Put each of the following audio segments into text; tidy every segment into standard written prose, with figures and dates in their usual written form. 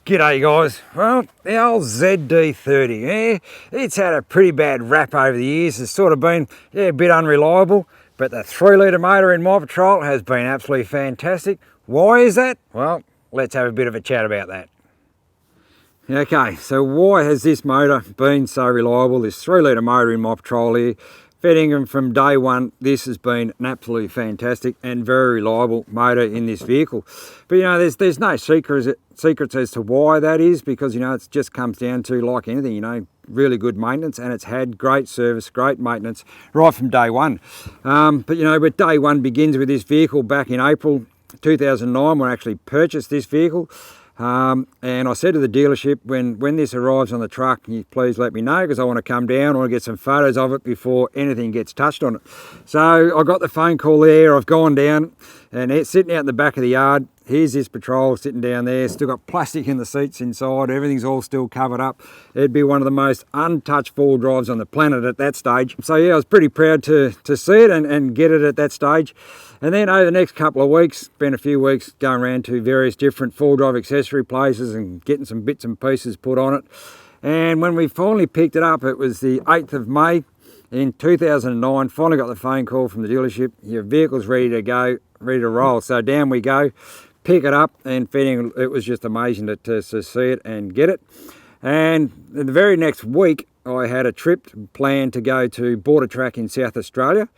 G'day guys. Well, the old ZD30, it's had a pretty bad rap over the years. It's sort of been a bit unreliable, but the 3-litre motor in my patrol has been absolutely fantastic. Why is that? Well, let's have a bit of a chat about that. Okay, so why has this motor been so reliable? This 3-litre motor in my patrol here, Fettingham from day one, this has been an absolutely fantastic and very reliable motor in this vehicle. But there's no secrets as to why that is, because it just comes down to, like anything, really good maintenance, and it's had great service, great maintenance right from day one. But day one begins with this vehicle back in April 2009 when I actually purchased this vehicle. And I said to the dealership, when this arrives on the truck, can you please let me know, because I want to come down, I want to get some photos of it before anything gets touched on it. So I got the phone call there, I've gone down, and it's sitting out in the back of the yard. Here's this patrol sitting down there, still got plastic in the seats inside, everything's all still covered up. It'd be one of the most untouched 4-wheel drives on the planet at that stage. So yeah, I was pretty proud to see it and get it at that stage. And then over the next couple of weeks, spent a few weeks going around to various different 4-wheel drive accessory places and getting some bits and pieces put on it. And when we finally picked it up, it was the 8th of May in 2009, finally got the phone call from the dealership, your vehicle's ready to go, ready to roll. So down we go, pick it up, and it was just amazing to see it and get it. And the very next week, I had a trip planned to go to Border Track in South Australia.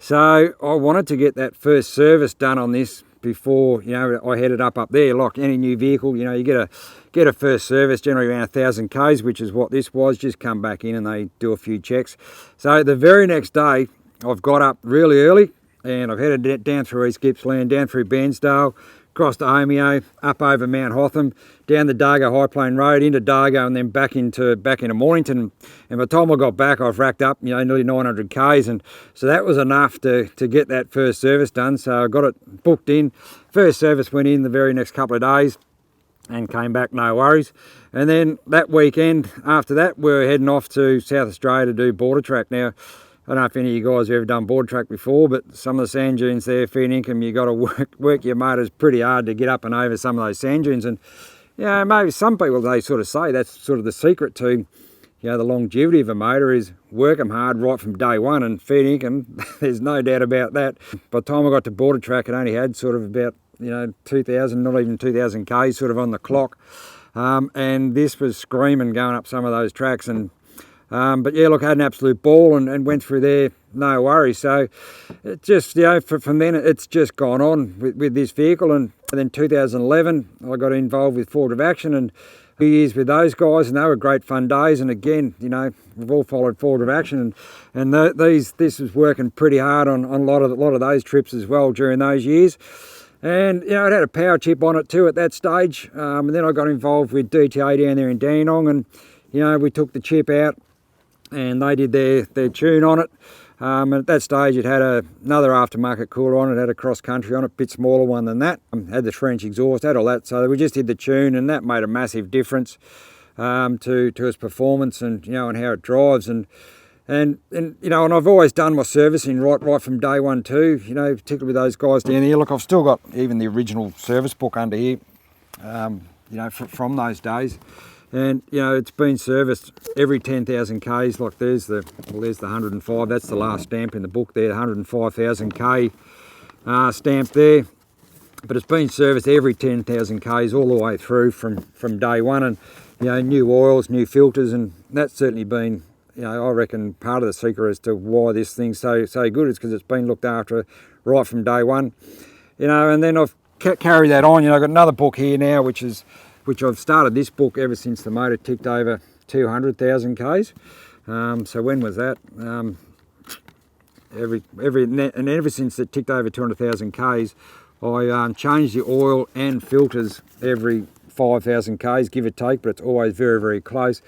So I wanted to get that first service done on this before I headed up there. Like any new vehicle, you get a first service, generally around 1,000 k's, which is what this was. Just come back in and they do a few checks. So the very next day, I've got up really early and I've headed down through East Gippsland, down through Bairnsdale, across to Omeo, up over Mount Hotham, down the Dargo High Plain Road, into Dargo, and then back into Mornington. And by the time I got back, I've racked up, nearly 900 k's, and so that was enough to get that first service done. So I got it booked in. First service went in the very next couple of days, and came back no worries. And then that weekend after that, we're heading off to South Australia to do Border Track. Now, I don't know if any of you guys have ever done Border Track before, but some of the sand dunes there, Fettingham, you've got to work your motors pretty hard to get up and over some of those sand dunes. And maybe some people, they sort of say that's sort of the secret to the longevity of a motor, is work them hard right from day one. And Fettingham, there's no doubt about that. By the time I got to Border Track, it only had sort of about 2,000, not even 2,000 k's sort of on the clock. And this was screaming going up some of those tracks. But yeah, look, I had an absolute ball and went through there, no worries. So it just, from then it's just gone on with this vehicle. And then 2011, I got involved with Forward of Action, and 2 years with those guys, and they were great fun days. And again, we've all followed Forward of Action, and this was working pretty hard on a lot of those trips as well during those years. And it had a power chip on it too at that stage. And then I got involved with DTA down there in Dandenong, and we took the chip out, and they did their tune on it. And at that stage, it had another aftermarket cooler on it, had a cross country on it, a bit smaller one than that. Had the 3-inch exhaust, had all that. So we just did the tune, and that made a massive difference to its performance and and how it drives. And I've always done my servicing right from day one too. Particularly with those guys down here. Look, I've still got even the original service book under here. From those days. And it's been serviced every 10,000 k's. Like there's the 105. That's the last stamp in the book there, the 105,000 k stamp there. But it's been serviced every 10,000 k's all the way through from day one. And new oils, new filters, and that's certainly been I reckon part of the secret as to why this thing's so good is because it's been looked after right from day one. And then I've carried that on. I've got another book here now, which I've started this book ever since the motor ticked over 200,000 k's. So when was that? Ever since it ticked over 200,000 k's, I changed the oil and filters every 5,000 k's, give or take, but it's always very, very close.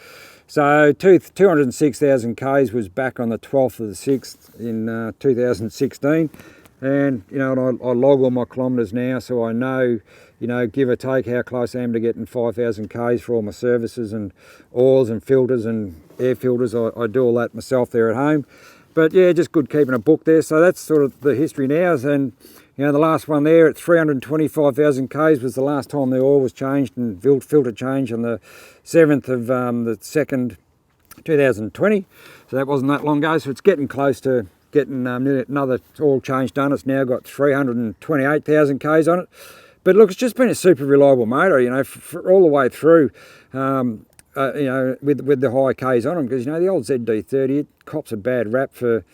So 206,000 k's was back on the 12th of the 6th in 2016. And I log all my kilometres now, so I know give or take how close I am to getting 5,000 k's for all my services and oils and filters and air filters. I do all that myself there at home. But yeah, just good keeping a book there. So that's sort of the history now. And You know, the last one there at 325,000 k's was the last time the oil was changed and filter changed on the 7th of the 2nd, 2020. So that wasn't that long ago. So it's getting close to getting another oil change done. It's now got 328,000 k's on it. But look, it's just been a super reliable motor, you know, for all the way through. You know, with the high k's on them, because, you know, the old ZD30, it cops a bad rap for,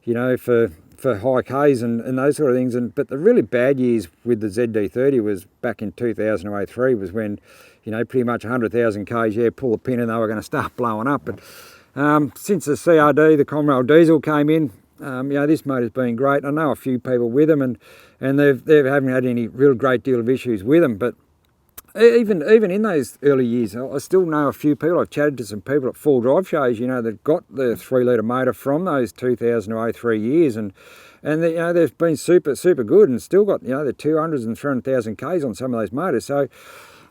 you know, for high k's and those sort of things. But the really bad years with the ZD30 was back in 2003, was when, you know, pretty much 100,000 k's, yeah, pull the pin and they were going to start blowing up. But since the CRD, the Conrail diesel came in, you know, this motor's been great. I know a few people with them, and they haven't had any real great deal of issues with them. But even in those early years, I still know a few people. I've chatted to some people at full drive shows, you know, that got the 3-litre motor from those 2003 years, and you know, they've been super good, and still got, you know, the 200s and 300,000 k's on some of those motors. So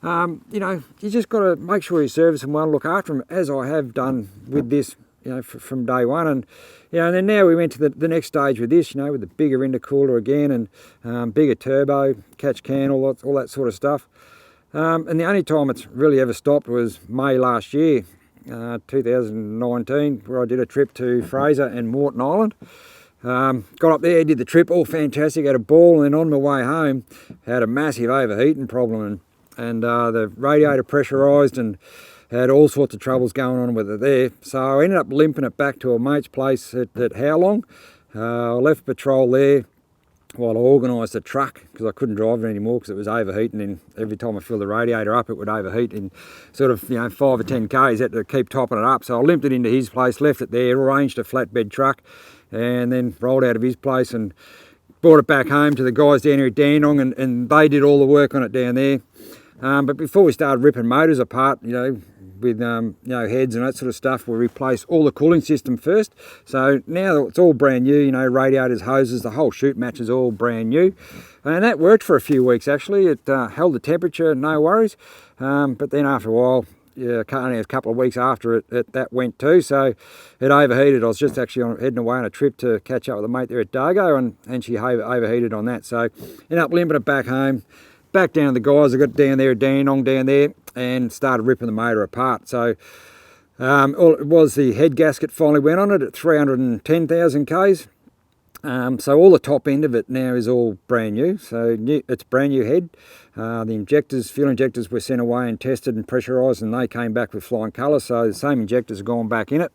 you know, you just got to make sure you service them well, look after them, as I have done with this, you know, from day one. And you know, and then now we went to the next stage with this, you know, with the bigger intercooler again, and bigger turbo, catch can, all that sort of stuff. And the only time it's really ever stopped was May last year, 2019, where I did a trip to Fraser and Moreton Island. Got up there, did the trip, all fantastic, had a ball, and then on my way home, had a massive overheating problem, and the radiator pressurised, and had all sorts of troubles going on with it there. So I ended up limping it back to a mate's place at Howlong. I left patrol there while I organised a truck, because I couldn't drive it anymore because it was overheating, and every time I filled the radiator up it would overheat in sort of, you know, 5 or 10 k's. Had to keep topping it up. So I limped it into his place, left it there, arranged a flatbed truck, and then rolled out of his place and brought it back home to the guys down here at Dandenong, and they did all the work on it down there. But before we started ripping motors apart, you know, with you know, heads and that sort of stuff, we replaced all the cooling system first. So now it's all brand new, you know, radiators, hoses, the whole chute match is all brand new. And that worked for a few weeks actually. It held the temperature, no worries. But then after a while, yeah, only a couple of weeks after it that went too, so it overheated. I was just actually heading away on a trip to catch up with a mate there at Dargo, and she overheated on that. So ended up limping it back home. Back down to the guys, I got down there at Dandenong down there, and started ripping the motor apart. So all it was, the head gasket finally went on it at 310,000 k's. So all the top end of it now is all brand new. So it's brand new head. The injectors, fuel injectors, were sent away and tested and pressurised, and they came back with flying colours. So the same injectors have gone back in it.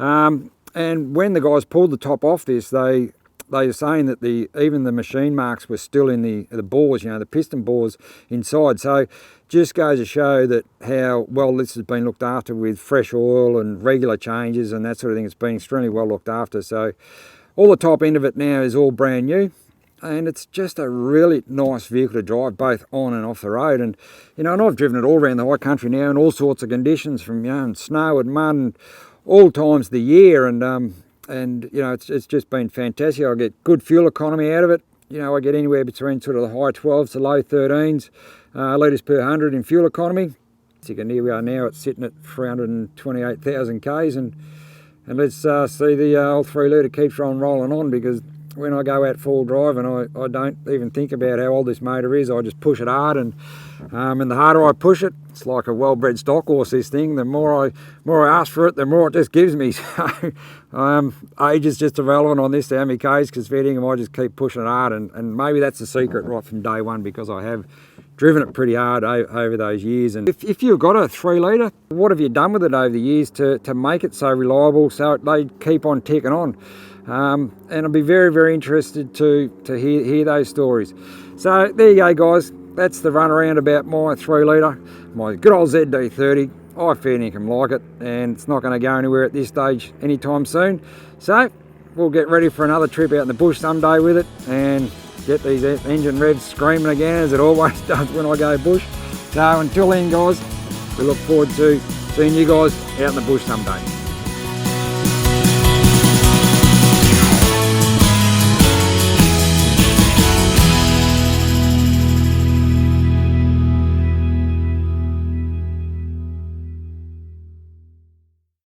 And when the guys pulled the top off this, they were saying that even the machine marks were still in the bores, you know, the piston bores inside. So just goes to show that how well this has been looked after, with fresh oil and regular changes and that sort of thing. It's been extremely well looked after. So all the top end of it now is all brand new, and it's just a really nice vehicle to drive, both on and off the road. And you know, and I've driven it all around the high country now in all sorts of conditions, from, you know, and snow and mud and all times of the year. And you know, it's just been fantastic. I get good fuel economy out of it. You know, I get anywhere between sort of the high 12s to low 13s litres per 100 in fuel economy. So here we are now, it's sitting at 328,000 k's, and let's see the old 3-litre keeps rolling on, because when I go out full drive, and I don't even think about how old this motor is, I just push it hard, and the harder I push it, it's like a well-bred stock horse, this thing. The more I ask for it, the more it just gives me. So age is just irrelevant on this, how many k's, because feeding them, I just keep pushing it hard, and maybe that's the secret right from day one, because I have driven it pretty hard over those years. And if you've got a 3-litre, what have you done with it over the years to make it so reliable, so they keep on ticking on? And I'll be very, very interested to hear those stories. So there you go, guys. That's the run around about my 3-litre, my good old ZD30. I fair dinkum like it, and it's not going to go anywhere at this stage anytime soon. So we'll get ready for another trip out in the bush someday with it, and get these engine revs screaming again, as it always does when I go bush. So until then, guys, we look forward to seeing you guys out in the bush someday.